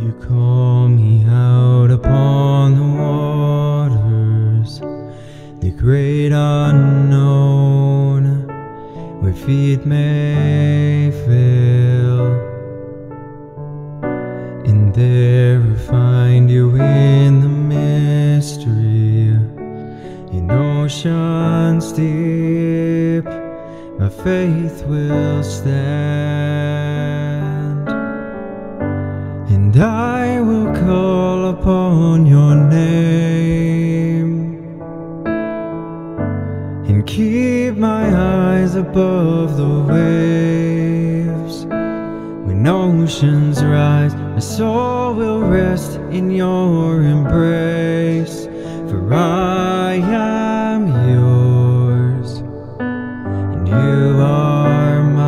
You call me out upon the waters, the great unknown, where feet may fail, and there I find you in the mystery. In oceans deep, my faith will stand, and I will call upon your name, and keep my eyes above the waves. When oceans rise, my soul will rest in your embrace, for I am yours, and you are mine.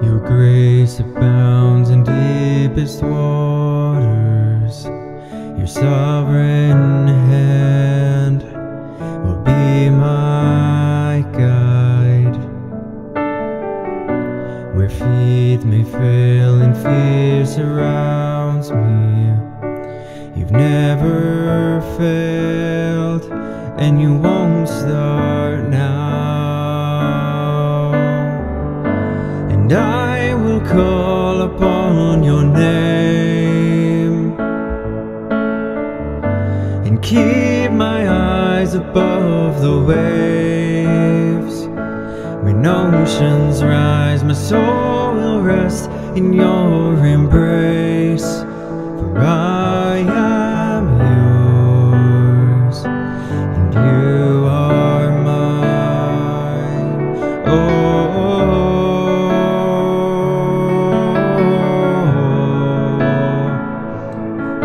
Your grace abounds in deepest waters. Your sovereign hand will be my guide. Where feet may fail and fear surrounds me, you've never failed, and you won't start now. And I will call upon your name, and keep my eyes above the waves. When oceans rise, my soul will rest in your embrace, for I am yours, and you are mine.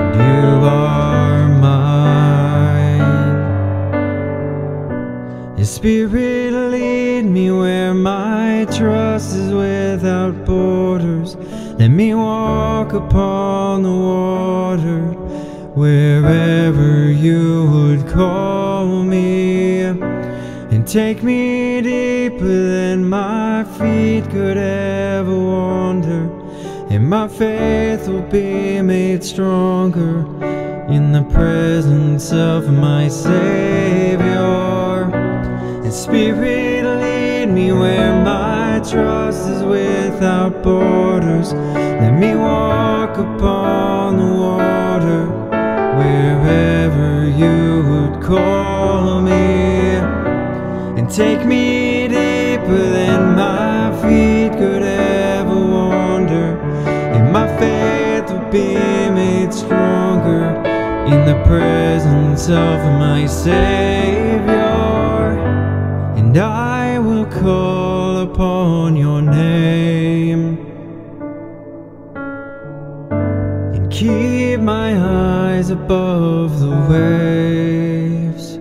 And you are mine. Your spirit lead me where my trust is without borders. Let me walk upon the water, wherever you would call me, and take me deeper than my feet could ever wander, and my faith will be made stronger in the presence of my Savior. And Spirit, lead me where my trust is without borders. Let me walk upon the water, wherever you would call me, and take me deeper than my feet could ever wander, and my faith will be made stronger in the presence of my Savior. And I will call upon your name, and keep my eyes above the waves.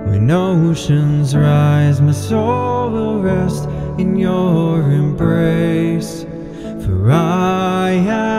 When oceans rise, my soul will rest in your embrace, for I am